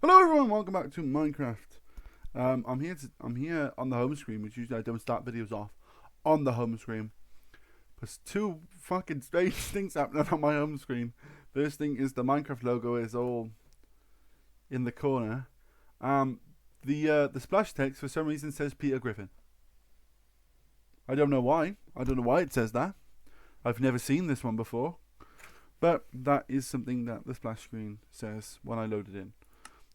Hello everyone, welcome back to Minecraft. I'm here on the home screen, which usually I don't start videos off on the home screen. There's two fucking strange things happening on my home screen. First thing is the Minecraft logo is all in the corner. The splash text for some reason says Peter Griffin. I don't know why. I don't know why it says that. I've never seen this one before. But that is something that the splash screen says when I load it in.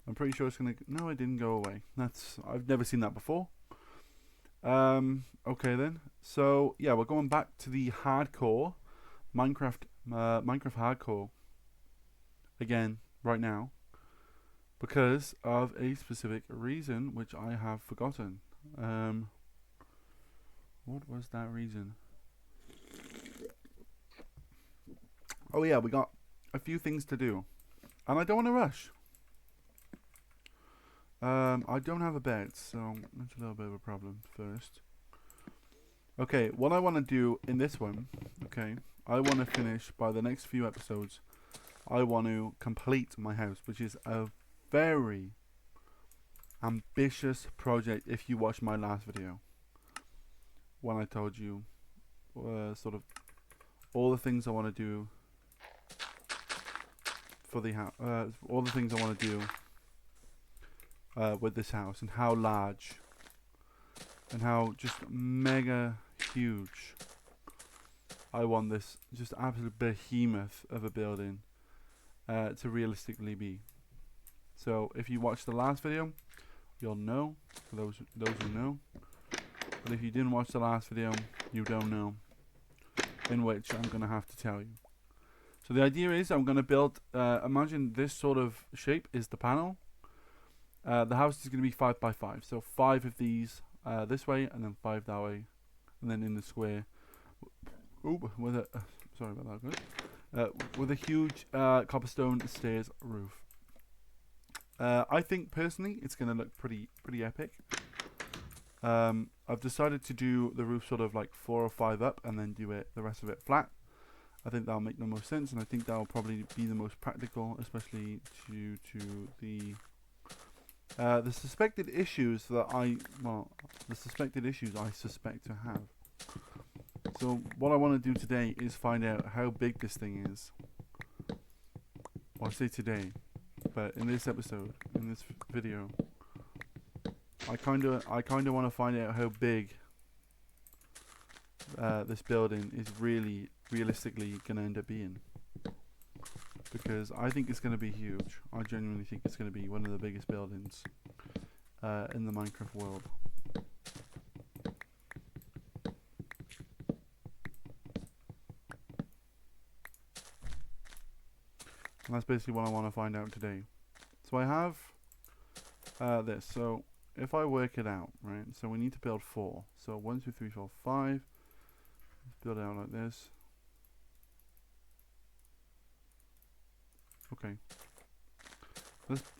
I'm pretty sure it's gonna. No, it didn't go away. I've never seen that before. Okay then. So yeah, we're going back to the hardcore Minecraft. Minecraft hardcore again right now because of a specific reason which I have forgotten. What was that reason? Oh yeah, we got a few things to do, and I don't want to rush. I don't have a bed, so that's a little bit of a problem first. Okay, what I want to do in this one, okay, I want to finish by the next few episodes. I want to complete my house, which is a very ambitious project if you watched my last video. When I told you sort of all the things I want to do for the house, all the things I want to do with this house, and how large and how just mega huge I want this just absolute behemoth of a building to realistically be. So if you watched the last video, you'll know, for those who know. But if you didn't watch the last video, you don't know, in which I'm going to have to tell you. So the idea is I'm going to build, imagine this sort of shape is the panel. The house is going to be 5 by 5, so 5 of these this way, and then 5 that way, and then in the square. With a sorry about that, guys. With a huge cobblestone stairs roof. I think personally it's going to look pretty epic. I've decided to do the roof sort of like 4 or 5 up, and then do the rest of it flat. I think that'll make the most sense, and I think that'll probably be the most practical, especially due to the suspected issues that the suspected issues I suspect to have. So what I want to do today is find out how big this thing is. Well, I say today, but in this episode, in this video, I kind of want to find out how big this building is really realistically going to end up being. Because I think it's going to be huge. I genuinely think it's going to be one of the biggest buildings in the Minecraft world. And that's basically what I want to find out today. So I have this. So if I work it out, right? So we need to build 4. So 1, 2, 3, 4, 5. Let's build it out like this. Okay.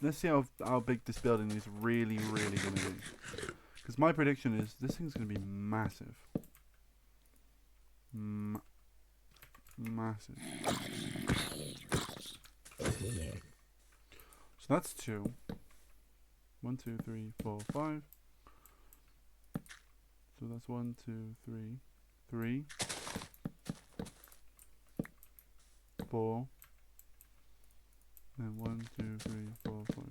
Let's see how big this building is really going to be. Because my prediction is this thing's going to be massive. Massive. So that's 2. 1, 2, 3, 4, 5. So that's 1, 2, 3, 3, 4. And 1, 2, 3, 4, 5.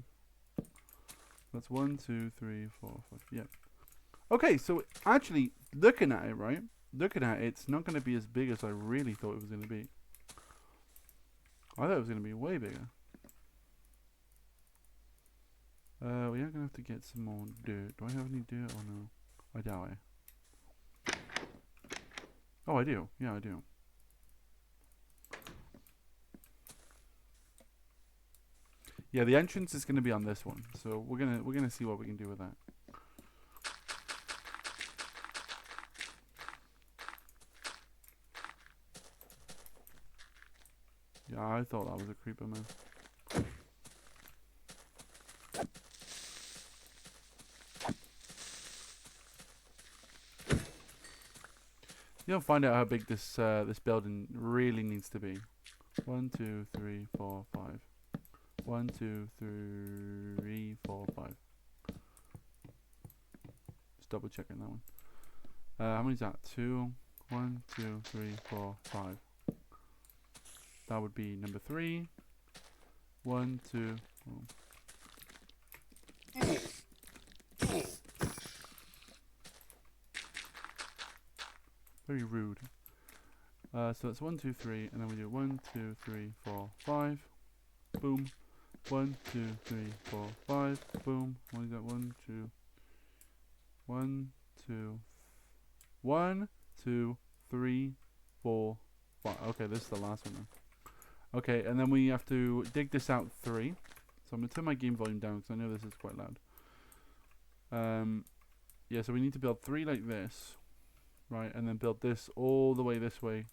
That's 1, 2, 3, 4, 5. Yep. Okay, so actually, looking at it, right? Looking at it, it's not going to be as big as I really thought it was going to be. I thought it was going to be way bigger. We are going to have to get some more dirt. Do I have any dirt or no? I doubt it. Oh, I do. Yeah, I do. Yeah, the entrance is going to be on this one, so we're gonna see what we can do with that. Yeah, I thought that was a creeper, man. You'll find out how big this building really needs to be. 1, 2, 3, 4, 5. 1, 2, 3. double checking that one. How many is that? 2, 1, 2, 3, 4, 5. That would be number 3. 1, 2. Very rude. So that's 1, 2, 3, and then we do 1, 2, 3, 4, 5. Boom. 1, 2, 3, 4, 5. Boom. What is that? 1, 2. 1, 2. 1, 2, 3, 4, 5. Okay, this is the last one then. Okay, and then we have to dig this out 3. So I'm going to turn my game volume down because I know this is quite loud. Yeah, so we need to build 3 like this. Right, and then build this all the way this way.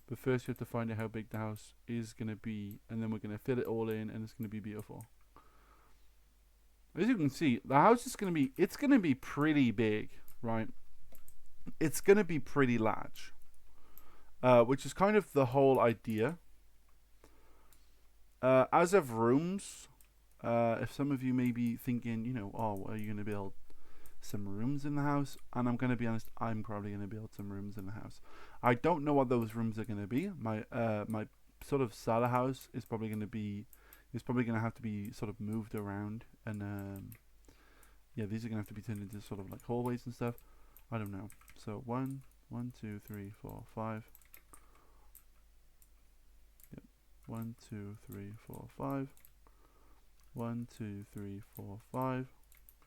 But first you have to find out how big the house is going to be. And then we're going to fill it all in and it's going to be beautiful. As you can see, the house is going to be, it's going to be pretty big, right? It's going to be pretty large. Which is kind of the whole idea. As of rooms, if some of you may be thinking, you know, oh, are you going to build some rooms in the house? And I'm going to be honest, I'm probably going to build some rooms in the house. I don't know what those rooms are going to be. My sort of cellar house is probably going to be, have to be sort of moved around, and yeah, these are going to have to be turned into sort of like hallways and stuff. I don't know. So 1, 2, 3, 4, 5. Yep. 1, 2, 3, 4, 5. 1, 2, 3, 4, 5.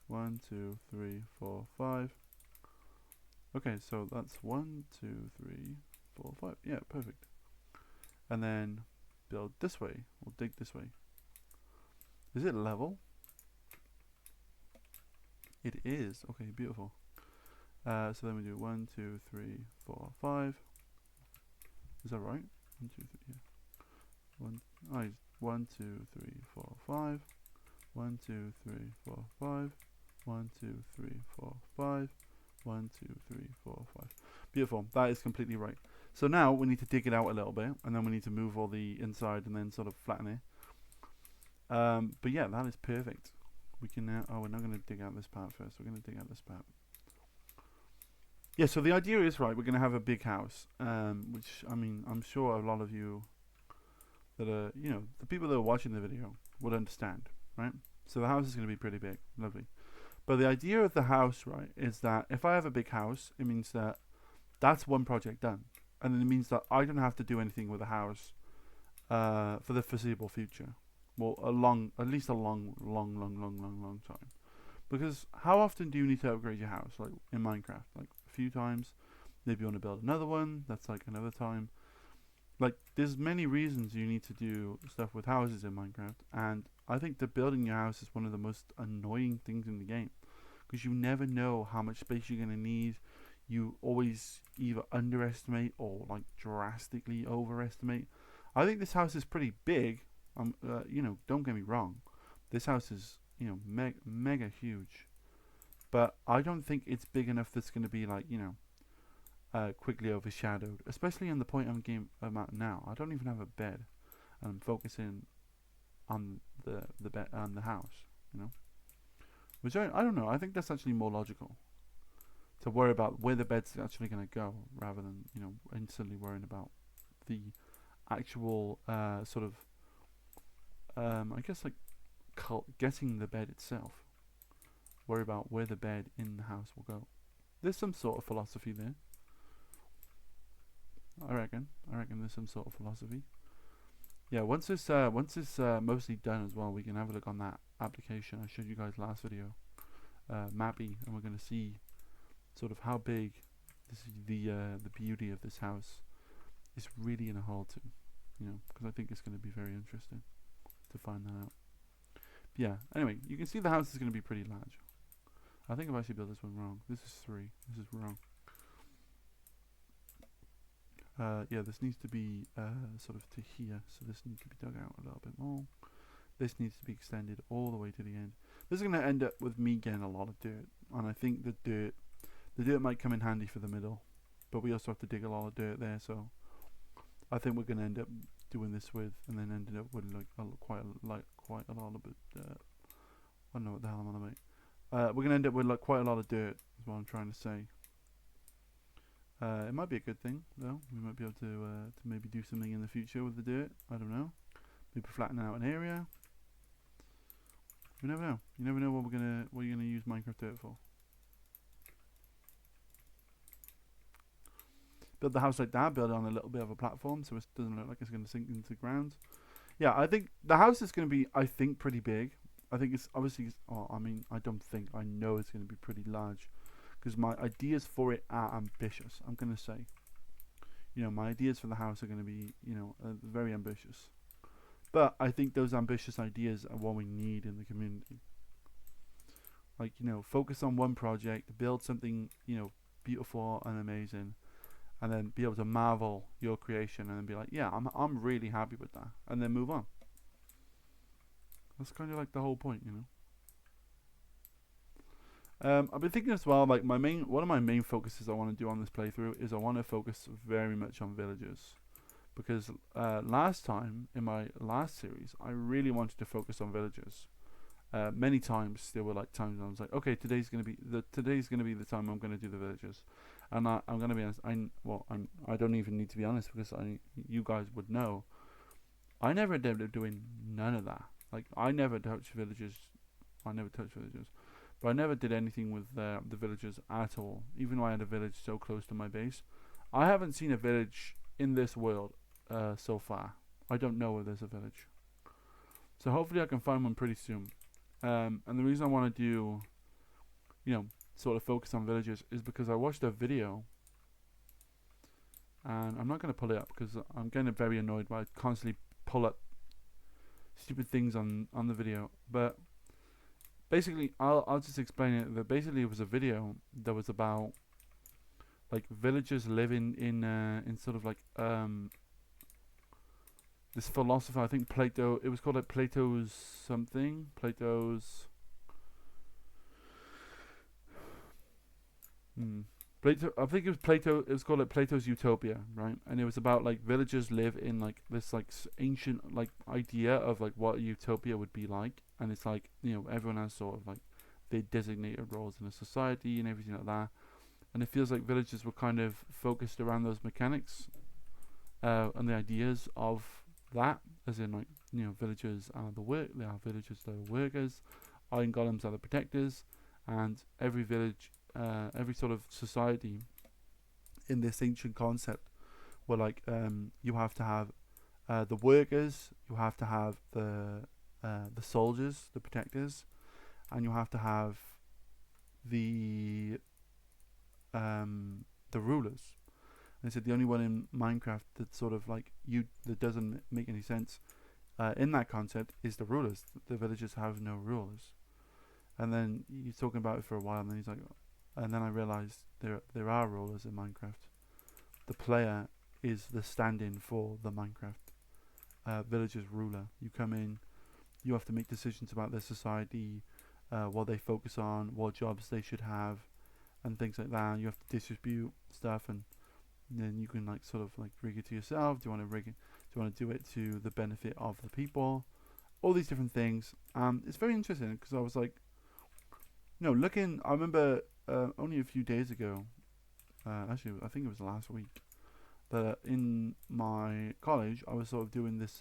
1, 2, 3, 4, 5. Okay, so that's 1, 2, 3, 4, 5. Yeah, perfect. And then build this way. We'll dig this way. Is it level? It is. Okay, beautiful. So then we do 1, 2, 3, 4, 5. Is that right? 1, 2, 3. Yeah. 1, 2, 3, 4, 5. 1, 2, 3, 4, 5. 1, 2, 3, 4, 5. 1, 2, 3, 4, 5. Beautiful. That is completely right. So now we need to dig it out a little bit, and then we need to move all the inside and then sort of flatten it. But yeah, that is perfect. We can now. Oh, we're not going to dig out this part first. We're going to dig out this part. Yeah. So the idea is right. We're going to have a big house, which I mean, I'm sure a lot of you that are, you know, the people that are watching the video would understand, right? So the house is going to be pretty big, lovely. But the idea of the house, right, is that if I have a big house, it means that that's one project done. And then it means that I don't have to do anything with the house for the foreseeable future. Well, at least a long time. Because how often do you need to upgrade your house? Like in Minecraft, like a few times. Maybe you want to build another one. That's like another time. Like there's many reasons you need to do stuff with houses in Minecraft, and I think that building your house is one of the most annoying things in the game, because you never know how much space you're gonna need. You always either underestimate or like drastically overestimate. I think this house is pretty big. You know, don't get me wrong, this house is, you know, mega huge, but I don't think it's big enough that's gonna be like, you know, quickly overshadowed, especially in the point I'm at now. I don't even have a bed, and I'm focusing on the bed on the house, you know, which I don't know. I think that's actually more logical to worry about where the bed's actually going to go, rather than, you know, instantly worrying about the actual sort of I guess like getting the bed itself. Worry about where the bed in the house will go. There's some sort of philosophy there. I reckon there's some sort of philosophy. Yeah, once it's mostly done as well, we can have a look on that application I showed you guys last video, Mappy, and we're going to see sort of how big this is, the beauty of this house is really going to hold to, you know, because I think it's going to be very interesting to find that out. But yeah, anyway, you can see the house is going to be pretty large. I think I've actually built this one wrong. This is 3. This is wrong. Yeah, this needs to be sort of to here, so this needs to be dug out a little bit more. This needs to be extended all the way to the end. This is going to end up with me getting a lot of dirt, and I think the dirt might come in handy for the middle, but we also have to dig a lot of dirt there, so I think we're going to end up doing this with, and then ended up with like quite a lot of it. I don't know what the hell I'm on about. We're going to end up with like quite a lot of dirt is what I'm trying to say. It might be a good thing, though. We might be able to maybe do something in the future with the dirt. I don't know. Maybe flatten out an area. You never know. You never know what you're gonna use Minecraft dirt for. Build the house like that. Build it on a little bit of a platform, so it doesn't look like it's gonna sink into the ground. Yeah, I think the house is gonna be, I think, pretty big. I think it's obviously. Oh, I mean, I don't think. I know it's gonna be pretty large, because my ideas for it are ambitious. I'm gonna say. My ideas for the house are gonna be, very ambitious. But I think those ambitious ideas are what we need in the community. Like, focus on one project, build something, beautiful and amazing, and then be able to marvel your creation and then be like, yeah, I'm really happy with that, and then move on. That's kind of like the whole point, I've been thinking as well, like one of my main focuses I want to do on this playthrough is I want to focus very much on villagers. Because last time, in my last series, I really wanted to focus on villagers. Many times there were like times I was like, okay, today's gonna be the time I'm gonna do the villagers, and I'm gonna be honest. I don't even need to be honest, because you guys would know. I never ended up doing none of that. Like, I never touched villagers. But I never did anything with the villagers at all. Even though I had a village so close to my base, I haven't seen a village in this world so far. I don't know where there's a village. So hopefully I can find one pretty soon. And the reason I want to do, sort of focus on villages is because I watched a video, and I'm not going to pull it up because I'm getting very annoyed by constantly pull up stupid things on the video. But basically, I'll just explain it. That basically it was a video that was about like villagers living in sort of like this philosopher, I think Plato. It was called like Plato's something. Plato. I think it was Plato. It was called like Plato's Utopia, right? And it was about like villagers live in like this like ancient like idea of like what a utopia would be like, and it's like everyone has sort of like their designated roles in a society and everything like that, and it feels like villagers were kind of focused around those mechanics and the ideas of that, as in like villagers are villagers are the workers, iron golems are the protectors, and every village, every sort of society in this ancient concept where like you have to have the workers, you have to have the soldiers, the protectors, and you have to have the rulers. And they said the only one in Minecraft that sort of like that doesn't make any sense in that concept is the rulers. The villagers have no rulers. And then he's talking about it for a while, and then he's like, and then I realized there are rulers in Minecraft. The player is the stand-in for the Minecraft villager's ruler. You come in, you have to make decisions about their society, what they focus on, what jobs they should have, and things like that. You have to distribute stuff, and then you can like sort of like rig it to yourself. Do you want to rig it? Do you want to do it to the benefit of the people? All these different things. It's very interesting because I was like, looking. I remember only a few days ago. Actually, I think it was last week. That in my college, I was sort of doing this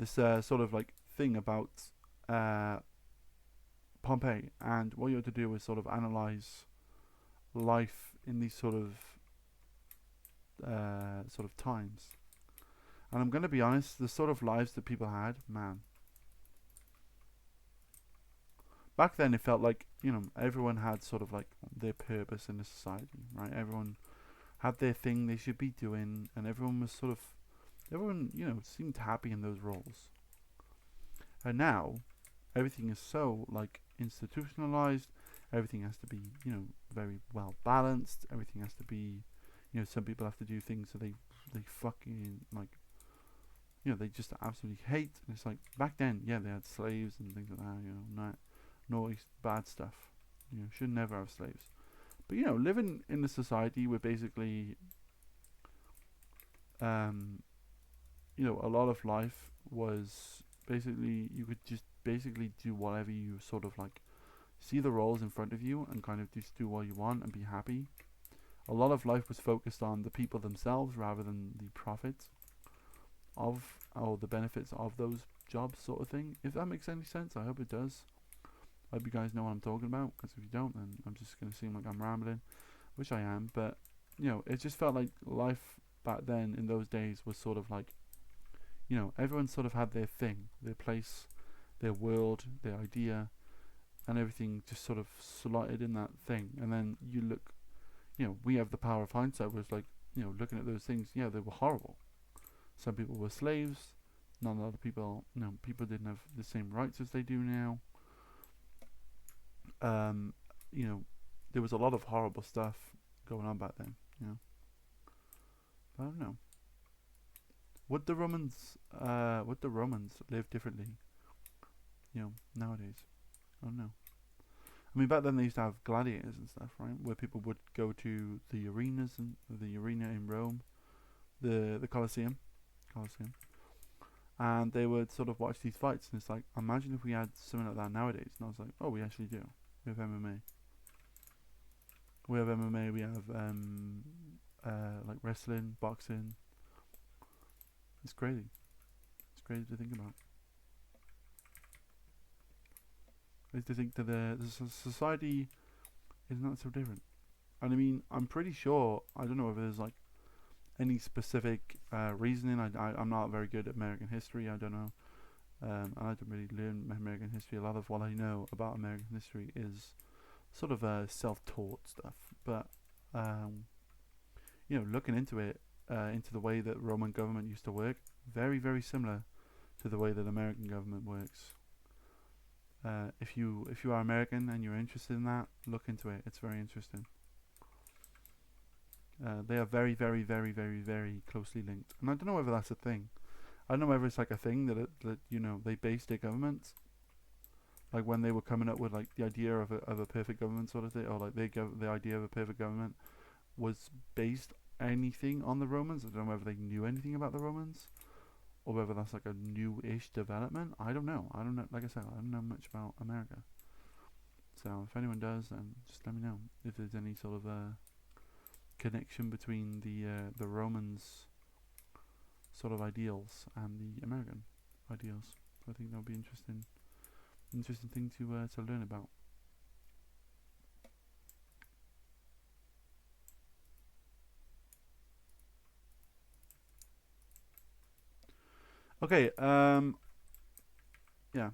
sort of like thing about Pompeii, and what you had to do was sort of analyze life in these sort of times. And I'm gonna be honest, the sort of lives that people had, man. Back then, it felt like everyone had sort of like their purpose in the society, right? Everyone had their thing they should be doing, and everyone was sort of seemed happy in those roles. And now, everything is so like institutionalized. Everything has to be very well balanced. Everything has to be some people have to do things so they fucking like they just absolutely hate. And it's like back then, yeah, they had slaves and things like that. Naughty bad stuff. Should never have slaves. But living in a society where basically a lot of life was basically you could just basically do whatever you sort of like see the roles in front of you and kind of just do what you want and be happy. A lot of life was focused on the people themselves rather than the profits of or the benefits of those jobs, sort of thing. If that makes any sense, I hope it does. I hope you guys know what I'm talking about, because if you don't, then I'm just going to seem like I'm rambling, which I am. But you know, it just felt like life back then in those days was sort of like, you know, everyone sort of had their thing, their place, their world, their idea, and everything just sort of slotted in that thing. And then you look, you know, we have the power of hindsight. Was like, you know, looking at those things, yeah, they were horrible. Some people were slaves. Not a lot of people, you know, people didn't have the same rights as they do now. You know, there was a lot of horrible stuff going on back then. You know, I don't know. Would the Romans live differently? You know, nowadays, I don't know. I mean, back then they used to have gladiators and stuff, right? Where people would go to the arenas and the arena in Rome, the Colosseum, and they would sort of watch these fights. And it's like, imagine if we had something like that nowadays. And I was like, oh, we actually do. We have MMA. We have MMA. We have like wrestling, boxing. It's crazy. It's crazy to think about. Is to think that the society is not so different. And I mean, I'm pretty sure. I don't know if there's like any specific reasoning. I'm not very good at American history. I don't know. I don't really learn American history. A lot of what I know about American history is sort of self-taught stuff. But you know, looking into it, into the way that Roman government used to work, very, very similar to the way that American government works. If you are American and you're interested in that, look into it. It's very interesting. They are very, very, very, very, very closely linked, and I don't know whether that's a thing. I don't know whether it's like a thing that you know, they based their governments, like when they were coming up with like the idea of a perfect government sort of thing, or like the idea of a perfect government was based anything on the Romans. I don't know whether they knew anything about the Romans, or whether that's like a new-ish development. I don't know. I don't know. Like I said, I don't know much about America. So if anyone does, then just let me know if there's any sort of connection between the Romans' sort of ideals and the American ideals. I think that would be interesting thing to learn about. Okay. Yeah.